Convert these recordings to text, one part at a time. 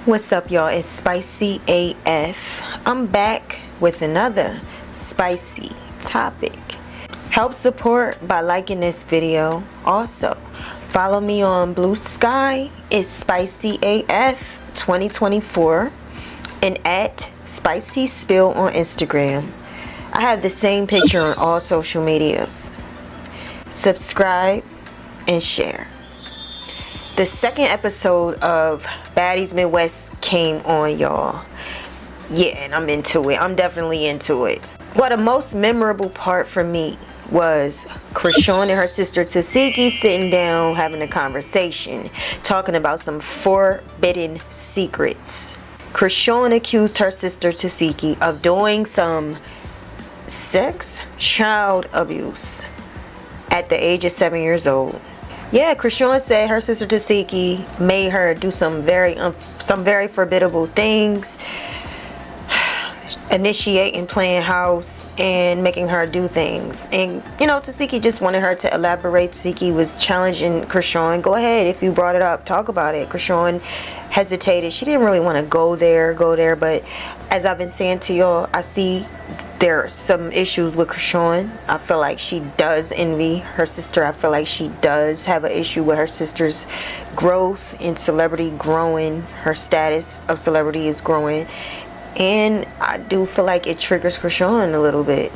What's up, y'all? It's Spicy AF. I'm back with another spicy topic. Help support by liking this video. Also, follow me on Blue Sky. It's Spicy AF 2024 and at Spicy Spill on Instagram. I have the same picture on all social medias. Subscribe and share. The second episode of Baddies Midwest came on, y'all. Yeah, and I'm into it. I'm definitely into it. Well, the most memorable part for me was Chrisean and her sister Tesehki sitting down having a conversation, talking about some forbidden secrets. Chrisean accused her sister Tesehki of doing some child abuse at the age of 7 years old. Yeah, Chrisean said her sister Tesehki made her do some very forbiddable things, initiating playing house and making her do things. And you know, Tesehki just wanted her to elaborate. Tesehki was challenging Chrisean. Go ahead, if you brought it up, talk about it. Chrisean hesitated. She didn't really want to go there, but as I've been saying to y'all, I see there are some issues with Chrisean. I feel like she does envy her sister. I feel like she does have an issue with her sister's growth in celebrity growing. Her status of celebrity is growing. And I do feel like it triggers Chrisean a little bit.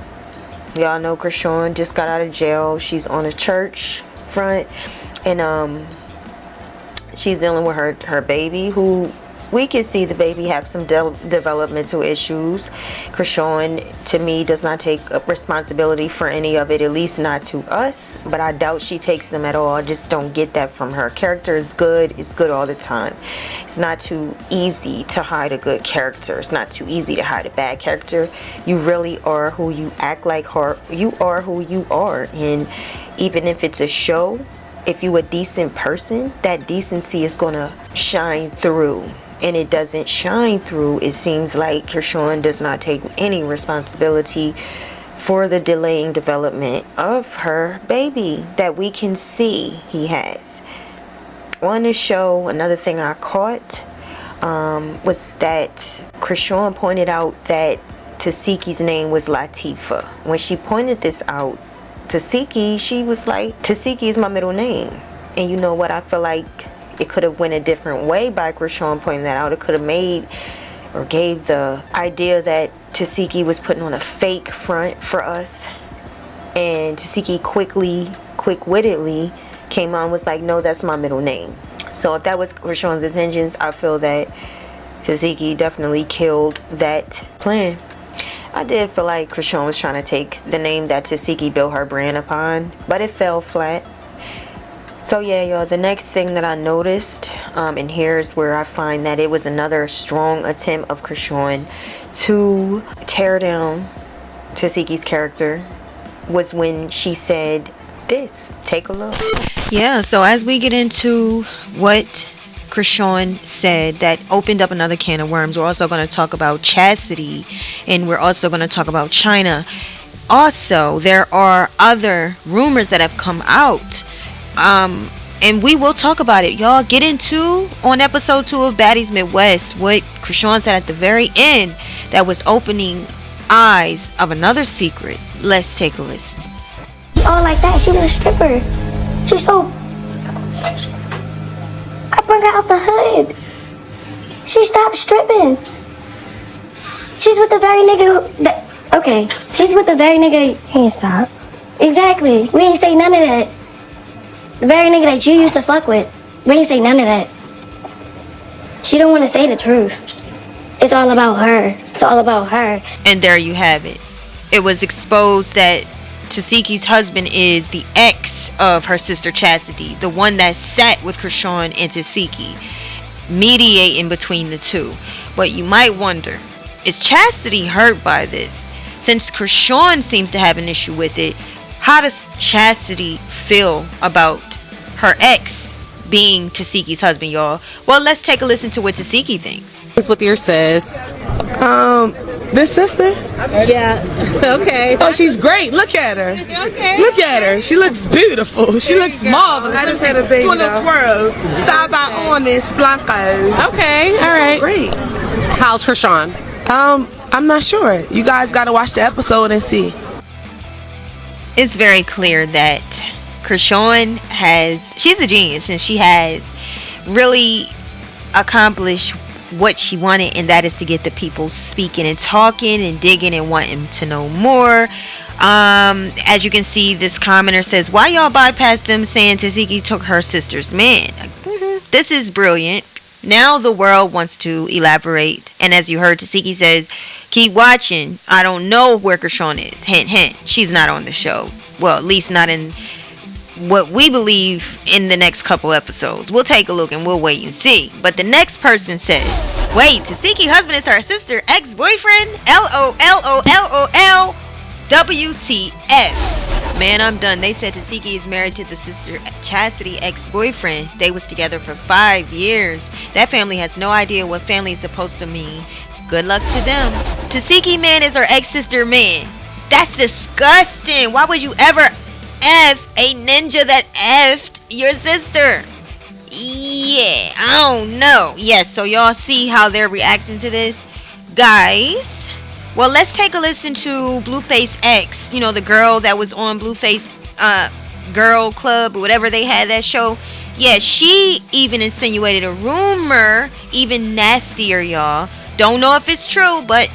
Y'all know Chrisean just got out of jail. She's on a church front. And she's dealing with her baby, who we can see the baby have some developmental issues. Chrisean, to me, does not take responsibility for any of it, at least not to us. But I doubt she takes them at all. I just don't get that from her. Character is good. It's good all the time. It's not too easy to hide a good character. It's not too easy to hide a bad character. You really are who you act like. You are who you are. And even if it's a show, if you a decent person, that decency is going to shine through. And it doesn't shine through. It seems like Chrisean does not take any responsibility for the delaying development of her baby that we can see he has. On the show, another thing I caught was that Chrisean pointed out that Tesehki's name was Latifah. When she pointed this out, Tesehki, she was like, Tesehki is my middle name. And you know what? I feel like it could have went a different way by Chrisean pointing that out. It could have made or gave the idea that Tesehki was putting on a fake front for us. And Tesehki quick-wittedly came on, was like, no, that's my middle name. So if that was Chrisean's intentions, I feel that Tesehki definitely killed that plan. I did feel like Chrisean was trying to take the name that Tesehki built her brand upon, but it fell flat. So yeah, y'all, the next thing that I noticed, and here's where I find that it was another strong attempt of Chrisean to tear down Tesehki's character, was when she said this. Take a look. Yeah, so as we get into what Chrisean said, that opened up another can of worms. We're also going to talk about chastity, and we're also going to talk about China. Also, there are other rumors that have come out. And we will talk about it. Y'all get into on episode 2 of Baddies Midwest what Chrisean said at the very end that was opening eyes of another secret. Let's take a listen. Oh, like that. She was a stripper. She's so... I brought her out the hood. She stopped stripping. She's with the very nigga okay, she's with the very nigga... He ain't stop. Exactly. We ain't say none of that. The very nigga that you used to fuck with. We ain't say none of that. She don't want to say the truth. It's all about her. It's all about her. And there you have it. It was exposed that Tesehki's husband is the ex of her sister Chastity, the one that sat with Chrisean and Tesehki, mediating between the two. But you might wonder, is Chastity hurt by this? Since Chrisean seems to have an issue with it, how does Chastity feel about her ex being Tesehki's husband, y'all? Well, let's take a listen to what Tesehki thinks. What's with your sis? This sister? Yeah. Okay. Oh, she's great. Look at her. Okay. Look at her. She looks beautiful. She looks marvelous. I just had a baby. Do a little twirl. Style by Honest Blanco. Okay. All right. how's Chrisean? I'm not sure. You guys gotta watch the episode and see. It's very clear that Chrisean she's a genius, and she has really accomplished what she wanted, and that is to get the people speaking and talking and digging and wanting to know more. As you can see, this commenter says, why y'all bypass them saying Tesehki took her sister's man? This is brilliant. Now the world wants to elaborate, and as you heard, Tesehki says, keep watching. I don't know where Chrisean is. Hint, hint. She's not on the show. Well, at least not in what we believe in the next couple episodes. We'll take a look and we'll wait and see. But the next person said, wait, Tesehki's husband is her sister ex-boyfriend? LOL. WTF. Man, I'm done. They said Tesehki is married to the sister Chastity ex-boyfriend. They was together for 5 years. That family has no idea what family is supposed to mean. Good luck to them. Tesehki man is her ex-sister man. That's disgusting. Why would you ever F a ninja that effed your sister? Yeah, I don't know. Yes, so y'all see how they're reacting to this? Guys, well, let's take a listen to Blueface X. You know, the girl that was on Blueface Girl Club or whatever they had that show. Yeah, she even insinuated a rumor, even nastier, y'all. Don't know if it's true, but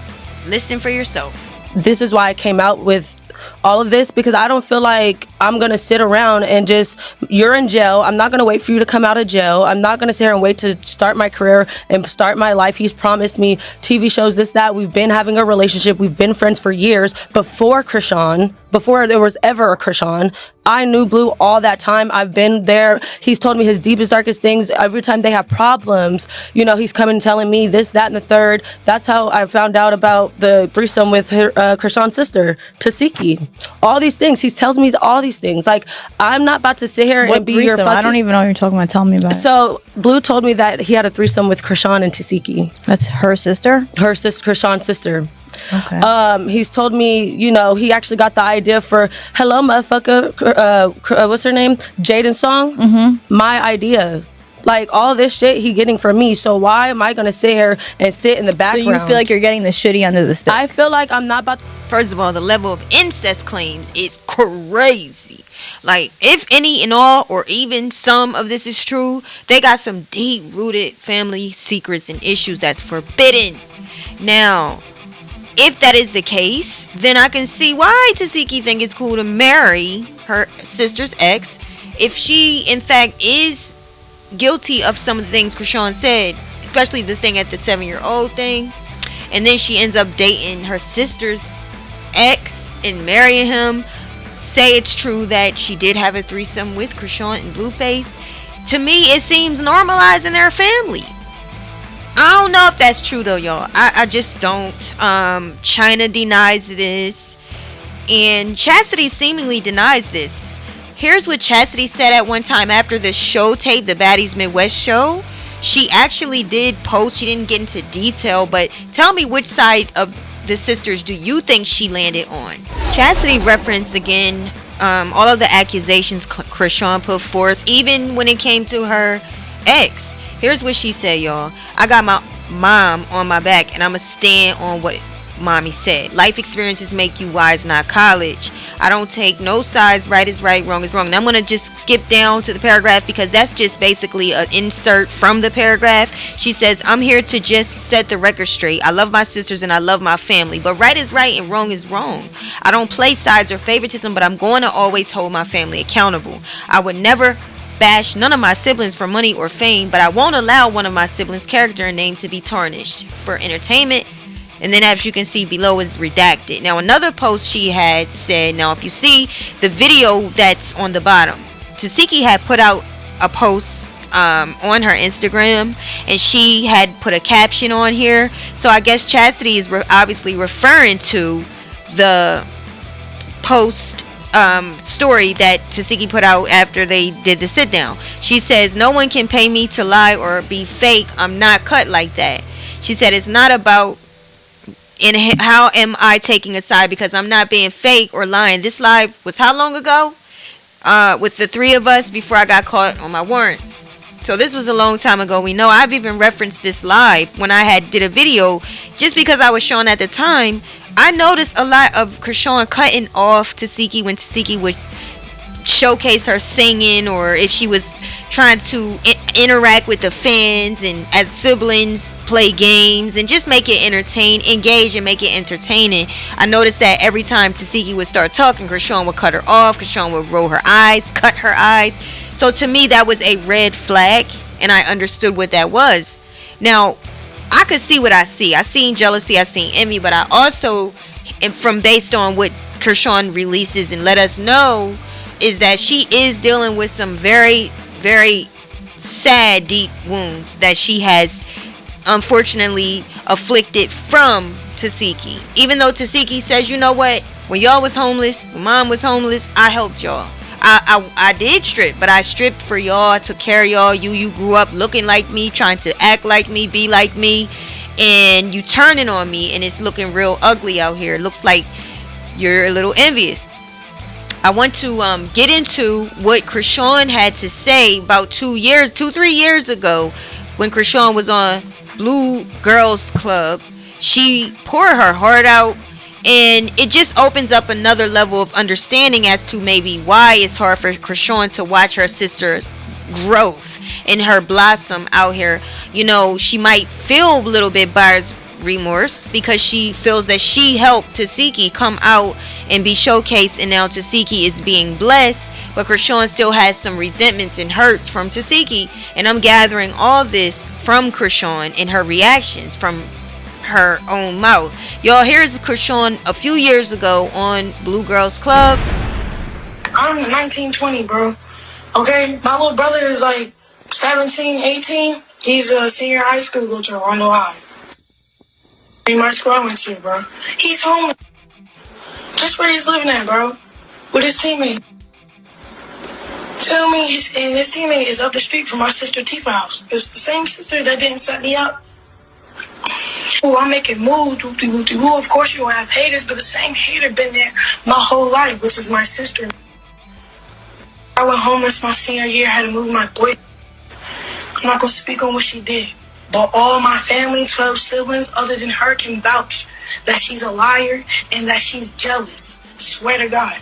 listen for yourself. This is why I came out with all of this, because I don't feel like I'm gonna sit around and just, you're in jail, I'm not gonna wait for you to come out of jail, I'm not gonna sit here and wait to start my career and start my life. He's promised me TV shows, this, that. We've been having a relationship, we've been friends for years. Before Chrisean, before there was ever a Chrisean, I knew Blue all that time. I've been there. He's told me his deepest, darkest things. Every time they have problems, you know, he's coming telling me this, that, and the third. That's how I found out about the threesome with her, Chrisean's sister, Tesehki. All these things. He tells me all these things. Like, I'm not about to sit here and be your fucking... I don't even know what you're talking about. Tell me about it. So, Blue told me that he had a threesome with Chrisean and Tesehki. That's her sister? Her sister, Chrisean's sister. Okay. He's told me, you know, he actually got the idea for Hello Motherfucker, what's her name? Jaden's song. Mm-hmm. My idea. Like, all this shit he getting from me. So why am I going to sit here and sit in the background? So you feel like you're getting the shitty under the stick? I feel like I'm not about to... First of all, the level of incest claims is crazy. Like, if any and all, or even some of this is true, they got some deep-rooted family secrets and issues that's forbidden. Now, if that is the case, then I can see why Tesehki think it's cool to marry her sister's ex if she, in fact, is guilty of some of the things Chrisean said, especially the thing at the 7-year-old thing, and then she ends up dating her sister's ex and marrying him. Say it's true that she did have a threesome with Chrisean and Blueface. To me, it seems normalized in their family. I don't know if that's true though, y'all. I just don't. China denies this, and Chastity seemingly denies this. Here's what Chastity said at one time after the show tape, the Baddies Midwest show. She actually did post, she didn't get into detail, but tell me which side of the sisters do you think she landed on? Chastity referenced again all of the accusations Chrisean put forth, even when it came to her ex. Here's what she said, y'all. I got my mom on my back, and I'ma stand on what mommy said. Life experiences make you wise, not college. I don't take no sides. Right is right, wrong is wrong. And I'm gonna just skip down to the paragraph because that's just basically an insert from the paragraph. She says, I'm here to just set the record straight. I love my sisters and I love my family, but right is right and wrong is wrong. I don't play sides or favoritism, but I'm going to always hold my family accountable. I would never bash none of my siblings for money or fame, but I won't allow one of my siblings' character and name to be tarnished for entertainment. And then as you can see below is redacted. Now another post she had said, now if you see the video that's on the bottom, Tesehki had put out a post on her Instagram, and she had put a caption on here. So I guess Chastity is obviously referring to the post story that Tesehki put out after they did the sit down. She says, no one can pay me to lie or be fake. I'm not cut like that. She said, it's not about how am I taking a side, because I'm not being fake or lying. This live was how long ago? With the three of us before I got caught on my warrants. So this was a long time ago. We know I've even referenced this live when I did a video, just because I was showing at the time. I noticed a lot of Chrisean cutting off Tesehki when Tesehki would showcase her singing, or if she was trying to interact with the fans, and as siblings play games and just make it engage and make it entertaining. I noticed that every time Tesehki would start talking, Chrisean would cut her off. Chrisean would roll her eyes, cut her eyes. So to me, that was a red flag, and I understood what that was. Now, I could see what I see. I seen jealousy, I seen envy, but I also, from based on what Chrisean releases and let us know, is that she is dealing with some very, very sad, deep wounds that she has unfortunately afflicted from Tesehki. Even though Tesehki says, you know what, when y'all was homeless, when mom was homeless, I helped y'all. I did strip, but I stripped for y'all. I took care of y'all. You grew up looking like me, trying to act like me, be like me, and you turning on me, and it's looking real ugly out here. It looks like you're a little envious. I want to get into what Chrisean had to say about 3 years ago, when Chrisean was on Blue Girls Club. She poured her heart out, and it just opens up another level of understanding as to maybe why it's hard for Chrisean to watch her sister's growth and her blossom out here. You know, she might feel a little bit buyer's remorse because she feels that she helped Tesehki come out and be showcased, and now Tesehki is being blessed, but Chrisean still has some resentments and hurts from Tesehki. And I'm gathering all this from Chrisean and her reactions from her own mouth. Y'all, here's Chrisean a few years ago on Blue Girls Club. I'm 1920, bro. Okay, my little brother is like 17, 18. He's a senior high school, go to Rondo High. In my school I went to, bro. He's home. That's where he's living at, bro. With his teammate. Tell me his teammate is up the street from my sister Tifa's house. It's the same sister that didn't set me up. Oh, I'm making moves, woo. Of course you gonna have haters, but the same hater been there my whole life, which is my sister. I went homeless my senior year, had to move my boy. I'm not gonna speak on what she did, but all my family, 12 siblings, other than her, can vouch that she's a liar and that she's jealous. Swear to God.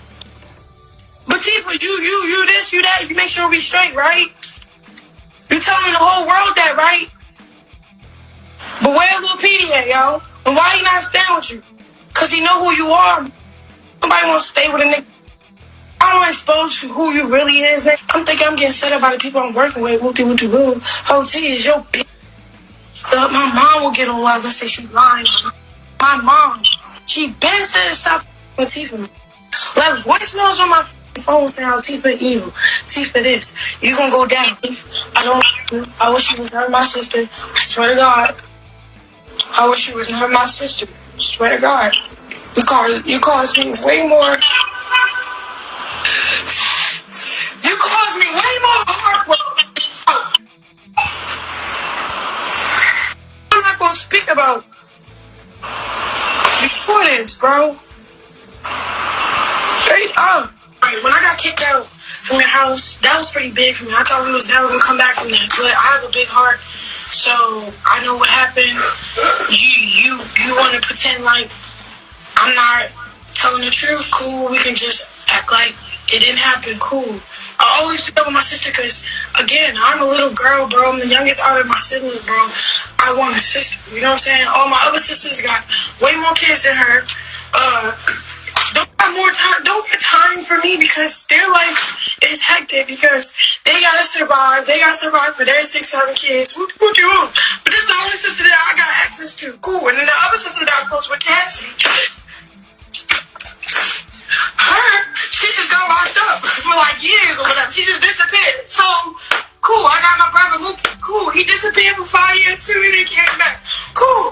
But Tifa, you this, you that, you make sure we straight, right? You telling the whole world that, right? But where Lil Petey at, y'all? And why he not staying with you? Cause he know who you are. Nobody wanna stay with a nigga. I don't want to expose who you really is. I'm thinking I'm getting set up by the people I'm working with. Woo. Whole T is your bitch. My mom will get on live and say she lying. My mom, she been said stop with Tifa. Like voicemails on my phone saying how Tifa evil, Tifa this. You gonna go down. I wish you was not my sister. I swear to God. I wish you was not my sister. I swear to God. You caused me way more. You caused me way more heartbreak. I'm not gonna speak about before this, bro. Straight up. Right, when I got kicked out from your house, that was pretty big for me. I thought we was never gonna come back from that. But I have a big heart, so I know what happened. You want to pretend like I'm not telling the truth? Cool, we can just act like it didn't happen. Cool. I always feel with my sister because, again, I'm a little girl, bro. I'm the youngest out of my siblings, bro. I want a sister. You know what I'm saying? All my other sisters got way more kids than her. Don't have more time. Don't get time for me because their life is hectic because they gotta survive. They gotta survive for their 6, 7 kids. But this is the only sister that I got access to. Cool. And then the other sister that I'm close with, Cassie. She just got locked up for like years or whatever. She just disappeared. So, cool. I got my brother Luke. Cool. He disappeared for 5 years too and he came back. Cool.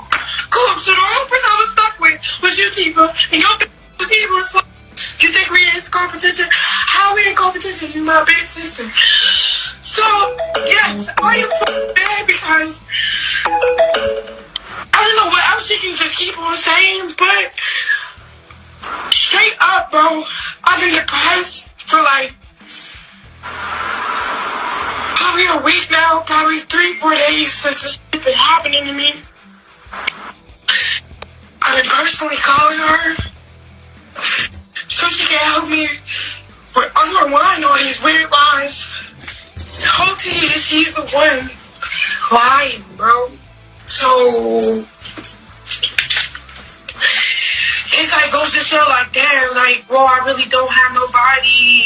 So the only person I was stuck with was you, Tifa. And your bitch was evil as fuck. You think we in competition? How we in competition? You my big sister. So, yes, why you bad? Because I don't know what else she can just keep on saying, but straight up, bro, I've been depressed for like probably a week now. now probably 3-4 days since this shit been happening to me. I've been personally calling her so she can help me unwind all these weird lies. Hopefully she's the one lying, bro. So it's like goes to show like, damn, like, bro, I really don't have nobody.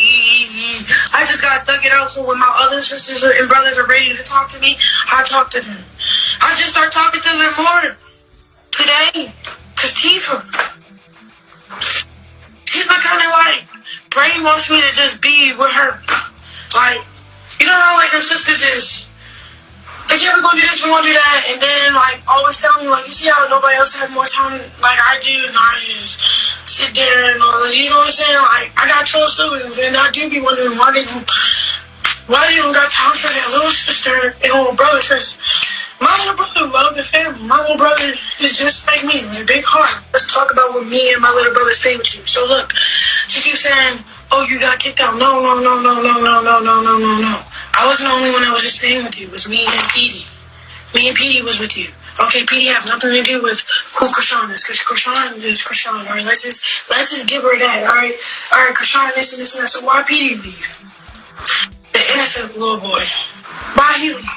I just gotta thug it out so when my other sisters and brothers are ready to talk to me, I talk to them. I just start talking to them more today. Cause Tifa kind of like brainwashed me to just be with her. Like, you know how like her sister just, like, yeah, we're gonna do this, we're gonna do that, and then like always telling me like, you see how nobody else had more time like I do, and I just sit there and all that, you know what I'm saying? Like, I got 12 siblings, and I do be wondering why they don't got time for that little sister and little brother, because my little brother loves the family. My little brother is just like me, with a big heart. Let's talk about what me and my little brother stay with you. So look, she keeps saying, oh, you got kicked out. No. I wasn't the only one that was just staying with you. It was me and Petey. Me and Petey was with you. Okay, Petey have nothing to do with who Chrisean is, because Chrisean is Chrisean. All right, let's just give her that. All right, Chrisean, this and this and that. So why Petey leave? The innocent little boy. Why he leave?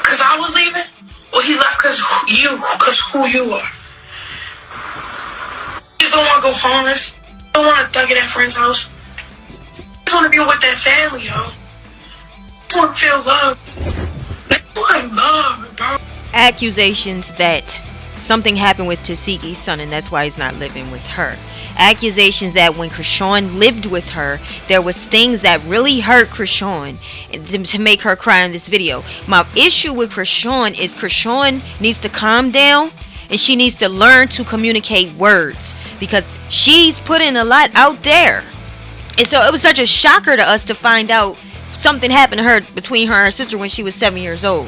Because I was leaving? Or he left because who you are? You just don't want to go homeless. You don't want to thug at that friend's house. You just want to be with that family, yo. You just want to feel love. They want love, bro. Accusations that something happened with Tesehki's son and that's why he's not living with her. Accusations that when Chrisean lived with her, there was things that really hurt Chrisean to make her cry in this video. My issue with Chrisean is Chrisean needs to calm down and she needs to learn to communicate words because she's putting a lot out there. And so it was such a shocker to us to find out something happened to her between her and her sister when she was 7 years old.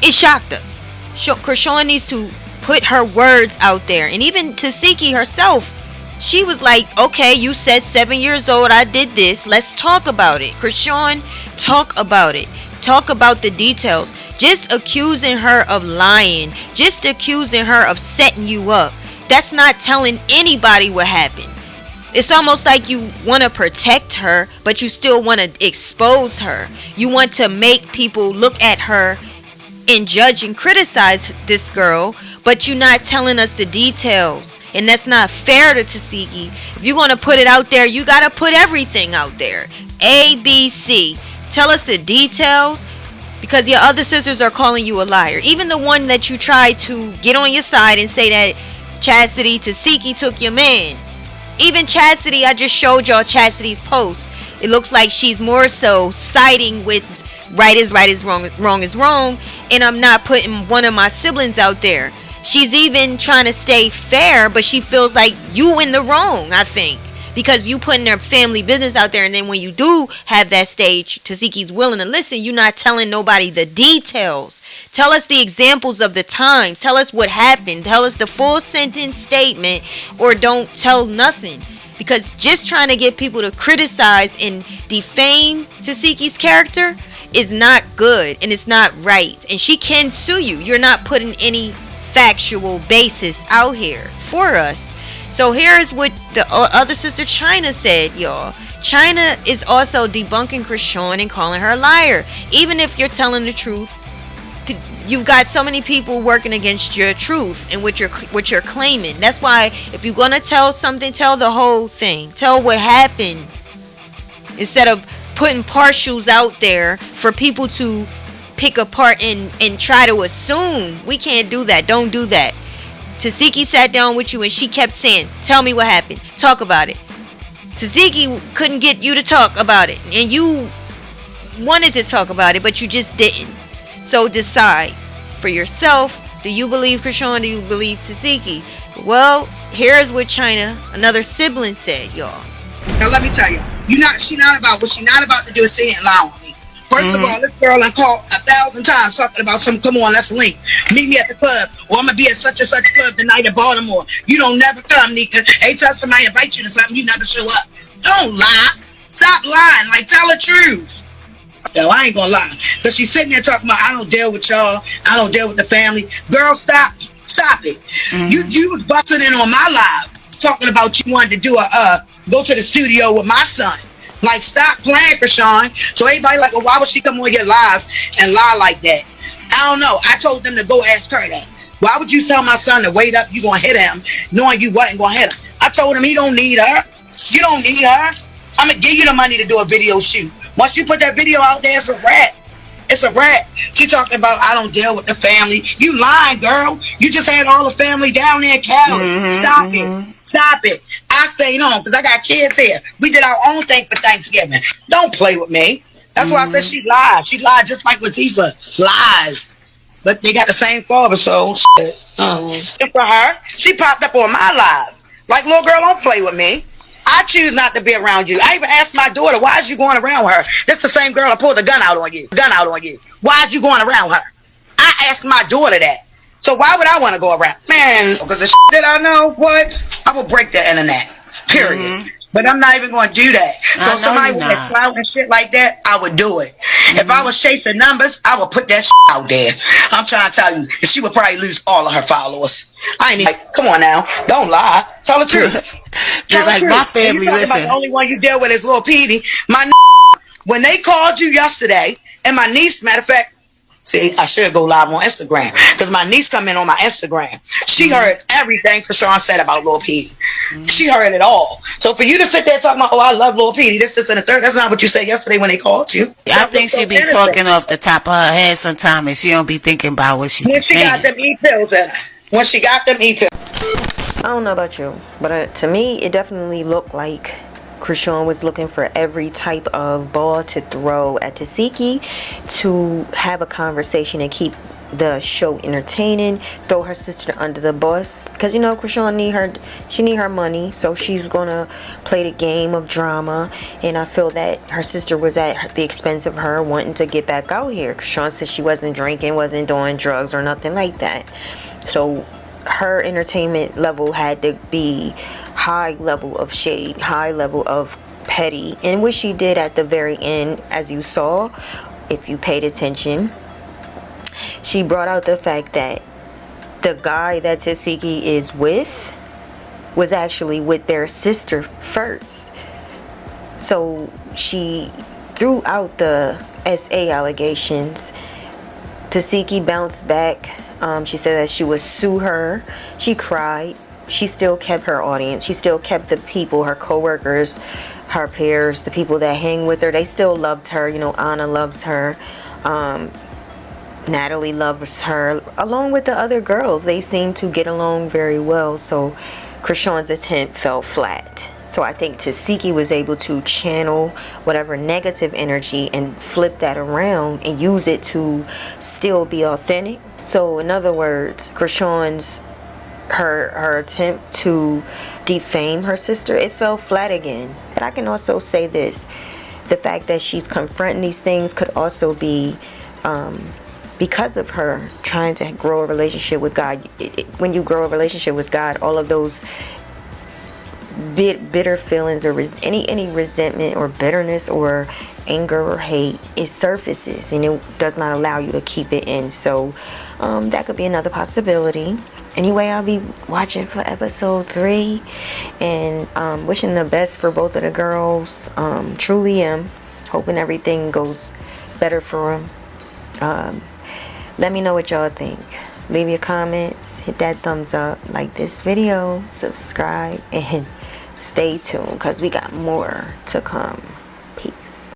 It shocked us. Chrisean needs to put her words out there. And even Tesehki herself, she was like, okay, you said 7 years old, I did this, let's talk about it. Chrisean, talk about it. Talk about the details. Just accusing her of lying, just accusing her of setting you up, that's not telling anybody what happened. It's almost like you want to protect her, but you still want to expose her. You want to make people look at her and judge and criticize this girl, but you're not telling us the details. And that's not fair to Tesehki. If you're going to put it out there, you got to put everything out there. A, B, C. Tell us the details, because your other sisters are calling you a liar. Even the one that you tried to get on your side and say that Chastity, Tesehki took your man. Even Chastity, I just showed y'all Chastity's post. It looks like she's more so siding with right is wrong, wrong is wrong, and I'm not putting one of my siblings out there. She's even trying to stay fair, but she feels like you in the wrong, I think, because you putting their family business out there, and then when you do have that stage, Tesehki's willing to listen, you're not telling nobody the details. Tell us the examples of the times. Tell us what happened. Tell us the full sentence statement, or don't tell nothing. Because just trying to get people to criticize and defame Tesehki's character is not good, and it's not right. And she can sue you. You're not putting any factual basis out here for us. So here's what the other sister China said, y'all. China is also debunking Chrisean and calling her a liar. Even if you're telling the truth, you've got so many people working against your truth and what you're claiming. That's why if you're gonna tell something, tell the whole thing. Tell what happened, instead of putting partials out there for people to pick apart and try to assume. We can't do that. Don't do that. Tesehki sat down with you and she kept saying, tell me what happened. Talk about it. Tesehki couldn't get you to talk about it. And you wanted to talk about it, but you just didn't. So decide for yourself. Do you believe Chrisean? Do you believe Tesehki? Well, here's what China, another sibling, said, y'all. Now let me tell you, she not about to do is sit here and lie on me. First of all, this girl I called 1,000 times talking about some. Come on, let's link. Meet me at the club, or I'm gonna be at such and such club tonight in Baltimore. You don't never come, Nika. Anytime somebody invite you to something, you never show up. Don't lie. Stop lying. Like, tell the truth. though. I ain't gonna lie. Because she's sitting there talking about, I don't deal with y'all. I don't deal with the family. Girl, stop it. You was busting in on my live talking about you wanted to do go to the studio with my son. Like, stop playing, Chrisean. So everybody like, well, why would she come on your live and lie like that? I don't know. I told them to go ask her that. Why would you tell my son to wait up? You gonna hit him knowing you wasn't gonna hit him? I told him he don't need her. You don't need her. I'm gonna give you the money to do a video shoot. Once you put that video out there, it's a wrap. It's a wrap. She talking about, I don't deal with the family. You lying, girl. You just had all the family down there in Cali. Stop it. Stop it. I stayed home because I got kids here. We did our own thing for Thanksgiving. Don't play with me. That's why I said she lied. She lied just like Latifah lies. But they got the same father, so shit. And for her, she popped up on my live. Like, little girl, don't play with me. I choose not to be around you. I even asked my daughter, why is you going around her? That's the same girl that pulled the gun out on you. Why is you going around her? I asked my daughter that. So why would I want to go around? Man, because the shit that I know, I will break the internet. Period. But I'm not even going to do that. So if somebody with that clout and shit like that, I would do it. If I was chasing numbers, I would put that shit out there. I'm trying to tell you, she would probably lose all of her followers. I ain't like, come on now, don't lie. Tell the truth. Just like my family, you talking about the only one you deal with is Lil Petey. When they called you yesterday, and my niece, matter of fact, see, I should go live on Instagram because my niece come in on my Instagram. She heard everything Chrisean said about Lil Petey. She heard it all. So for you to sit there talking about, oh, I love Lil Petey, this, and the third, that's not what you said yesterday when they called you. I think she be talking off the top of her head sometimes, and she don't be thinking about what she When she saying. got them E-pills in her. When she got them E-pills. I don't know about you, but to me, it definitely looked like Chrisean was looking for every type of ball to throw at Tesehki to have a conversation and keep the show entertaining, throw her sister under the bus, because you know Chrisean need her money, so she's gonna play the game of drama. And I feel that her sister was at the expense of her wanting to get back out here. Chrisean said she wasn't drinking, wasn't doing drugs or nothing like that, so her entertainment level had to be high level of shade, high level of petty, and what she did at the very end, as you saw if you paid attention, she brought out the fact that the guy that Tesehki is with was actually with their sister first. So she threw out the SA allegations. Tesehki bounced back. She said that she would sue her. She cried. She still kept her audience. She still kept the people, her co-workers, her peers, the people that hang with her. They still loved her. You know, Anna loves her. Natalie loves her, along with the other girls. They seem to get along very well. So Chrisean's attempt fell flat. So I think Tesehki was able to channel whatever negative energy and flip that around and use it to still be authentic. So in other words, Chrisean's her attempt to defame her sister, it fell flat again. But I can also say this, the fact that she's confronting these things could also be because of her trying to grow a relationship with God. When you grow a relationship with God, all of those bitter feelings or any resentment or bitterness or anger or hate, it surfaces and it does not allow you to keep it in. So that could be another possibility. Anyway, I'll be watching for episode 3 and wishing the best for both of the girls. Truly am hoping everything goes better for them. Let me know what y'all think. Leave your comments, hit that thumbs up, like this video, subscribe, and stay tuned because we got more to come.